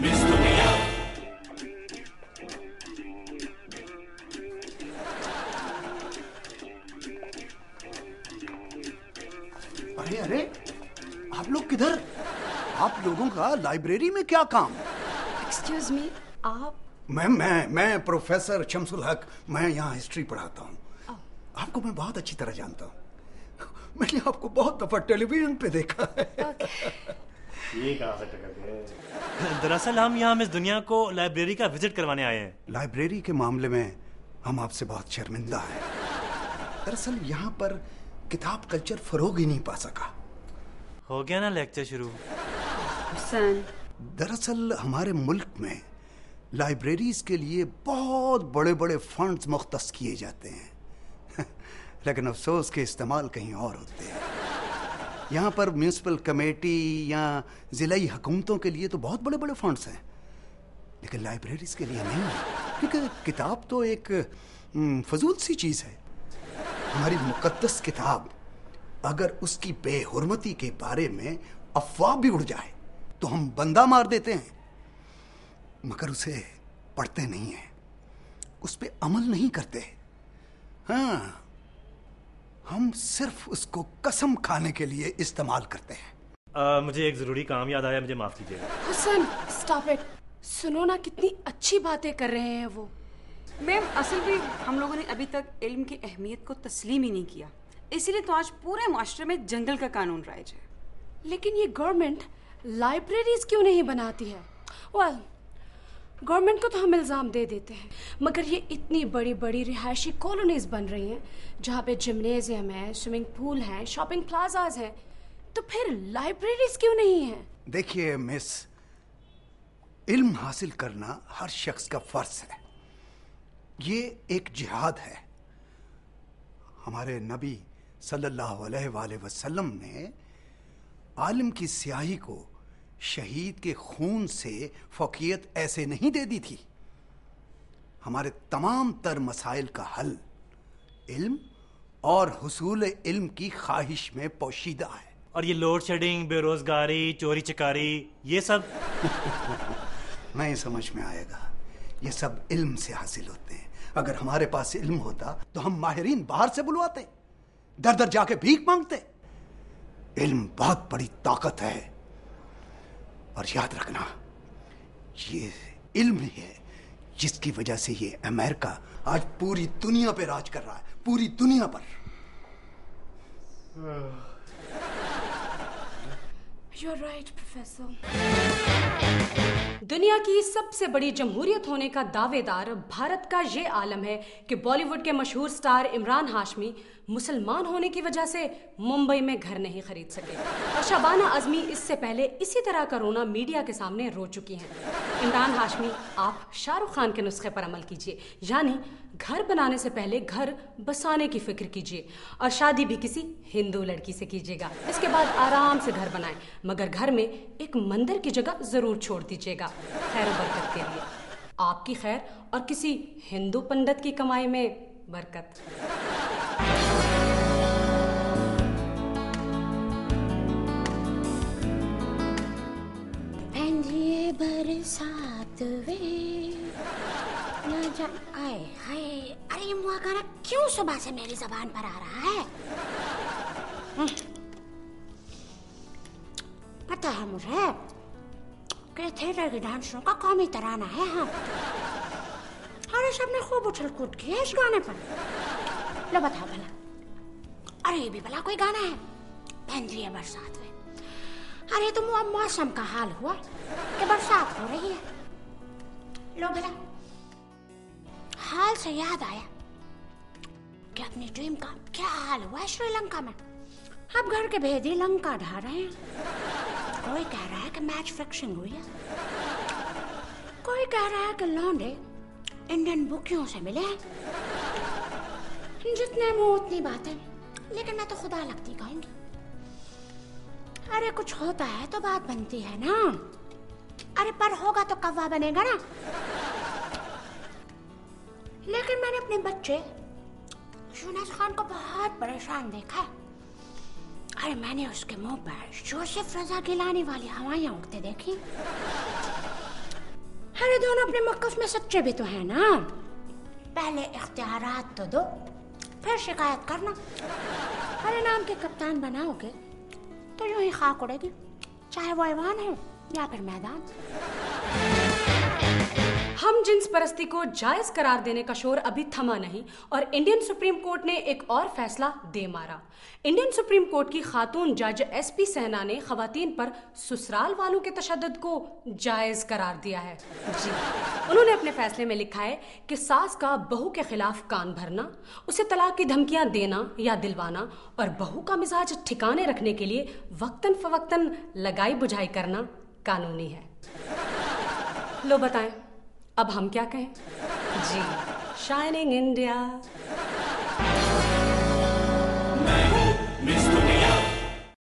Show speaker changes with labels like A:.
A: Miss दुनिया।
B: अरे अरे, आप लोग किधर? आप लोगों का लाइब्रेरी में क्या काम?
C: एक्सक्यूज मी, आप?
B: मैं प्रोफेसर शमसुल हक, मैं यहाँ हिस्ट्री पढ़ाता हूँ। आपको मैं बहुत अच्छी तरह जानता हूँ। मैंने आपको बहुत दफा टेलीविजन पे देखा है।
D: ये कहाँ से टकर गए?
E: दरअसल हम यहाँ मिस दुनिया को लाइब्रेरी का विजिट करवाने आए हैं।
B: लाइब्रेरी के मामले में हम आपसे बहुत शर्मिंदा हैं। दरअसल यहाँ पर किताब कल्चर फरोग ही नहीं पा सका।
E: हो गया ना लेक्चर शुरू।
B: दरअसल हमारे मुल्क में लाइब्रेरीज के लिए बहुत बड़े बड़े फंड्स मुख्तस किए जाते हैं लेकिन अफसोस के इस्तेमाल कहीं और होते हैं। यहाँ पर म्यूनिसिपल कमेटी या ज़िलाई हुकूमतों के लिए तो बहुत बड़े बड़े फंड्स हैं, लेकिन लाइब्रेरीज के लिए नहीं है, क्योंकि किताब तो एक फजूल सी चीज़ है। हमारी मुकद्दस किताब अगर उसकी बेहुरमती के बारे में अफवाह भी उड़ जाए तो हम बंदा मार देते हैं, मगर उसे पढ़ते नहीं हैं, उस पे अमल नहीं करते। हाँ, हम सिर्फ उसको कसम खाने के लिए इस्तेमाल करते हैं।
E: मुझे एक जरूरी काम याद आया, मुझे माफ कीजिएगा।
C: Hussain, stop it. सुनो ना, कितनी अच्छी बातें कर रहे हैं वो।
F: मैम, असल में हम लोगों ने अभी तक इल्म की अहमियत को तस्लीम ही नहीं किया, इसीलिए तो आज पूरे मुआशरे में जंगल का कानून राइज है।
C: लेकिन ये गवर्नमेंट लाइब्रेरीज क्यों नहीं बनाती है? वेल, गवर्नमेंट को तो हम इल्ज़ाम दे देते हैं, मगर ये इतनी बड़ी बड़ी रिहायशी कॉलोनीज बन रही हैं जहाँ पे जिम्नेजियम है, स्विमिंग पूल है, शॉपिंग प्लाजाज हैं, तो फिर लाइब्रेरीज क्यों नहीं है?
B: देखिए मिस, इल्म हासिल करना हर शख्स का फर्ज है। ये एक जिहाद है। हमारे नबी सल्लल्लाहु अलैहि वसल्लम ने आलिम की स्याही को शहीद के खून से फौकियत ऐसे नहीं दे दी थी। हमारे तमाम तर मसाइल का हल इल्म और हुसूल इल्म की ख्वाहिश में पोशीदा है।
E: और ये लोड शेडिंग, बेरोजगारी, चोरी चकारी, ये सब
B: नहीं समझ में आएगा। ये सब इल्म से हासिल होते हैं। अगर हमारे पास इल्म होता तो हम माहिरीन बाहर से बुलवाते, दर दर जाके भीख मांगते। इल्म बहुत बड़ी ताकत है, और याद रखना, ये इल्म ही है जिसकी वजह से ये अमेरिका आज पूरी दुनिया पे राज कर रहा है, पूरी दुनिया पर।
C: You're right, professor. दुनिया की सबसे बड़ी जमहूरियत होने का दावेदार भारत का ये आलम है कि बॉलीवुड के मशहूर स्टार इमरान हाशमी मुसलमान होने की वजह से मुंबई में घर नहीं खरीद सके, और शबाना आजमी इससे पहले इसी तरह का रोना मीडिया के सामने रो चुकी हैं। इमरान हाशमी, आप शाहरुख खान के नुस्खे पर अमल कीजिए, यानी घर बनाने से पहले घर बसाने की फिक्र कीजिए, और शादी भी किसी हिंदू लड़की से कीजिएगा। इसके बाद आराम से घर बनाएं, मगर घर में एक मंदिर की जगह जरूर छोड़ दीजिएगा, खैर बरकत के लिए। आपकी खैर और किसी हिंदू पंडित की कमाई में बरकत।
G: बरसात वे ना जा आए हाय। अरे ये मुआ गाना क्यों सुबह से मेरी जबान पर आ रहा है? पता है मुझे कि थिएटर के डांसरों का कौमी तराना है। हाँ, अरे सबने खूब उछल कूद की है इस गाने पर। लो बताओ भला, अरे ये भी भला कोई गाना है? बहन है बरसात में। अरे तुम अब मौसम का हाल हुआ कि बरसात हो रही है। लो भला, हाल से याद आया कि अपनी ड्रीम का क्या हाल हुआ है श्रीलंका में। अब घर के भेदी लंका ढा रहे हैं। कोई कह रहा है कि मैच फिक्सिंग हुई है, कोई कह रहा है कि लौंडे इंडियन बुकियों से मिले हैं। जितने मुंह उतनी बातें, लेकिन मैं तो खुदा लगती कहूंगी। अरे कुछ होता है तो बात बनती है ना। अरे पर होगा तो कौवा बनेगा ना। लेकिन मैंने अपने बच्चे यूनुस खान को बहुत परेशान देखा है। अरे मैंने उसके मुंह पर जोसेफ रजा गिलानी वाली हवाइयां उगते देखी। अरे दोनों अपने मौक़िफ़ में सच्चे भी तो हैं ना। पहले इख्तियारात तो दो, फिर शिकायत करना। अरे नाम के कप्तान बनाओगे तो यूं ही खाक उड़ेगी, चाहे वो ऐवान है या फिर मैदान।
C: हम जिन्स परस्ती को जायज करार देने का शोर अभी थमा नहीं और इंडियन सुप्रीम कोर्ट ने एक और फैसला दे मारा। इंडियन सुप्रीम कोर्ट की खातून जज SP सहना ने खवातीन पर ससुराल वालों के तशद्दुद को जायज करार दिया है। जी, उन्होंने अपने फैसले में लिखा है कि सास का बहू के खिलाफ कान भरना, उसे तलाक की धमकियां देना या दिलवाना और बहू का मिजाज ठिकाने रखने के लिए वक्तन फवक्तन लगाई बुझाई करना कानूनी है। लो बताएं अब हम क्या कहें? जी, शाइनिंग इंडिया।
A: Mr.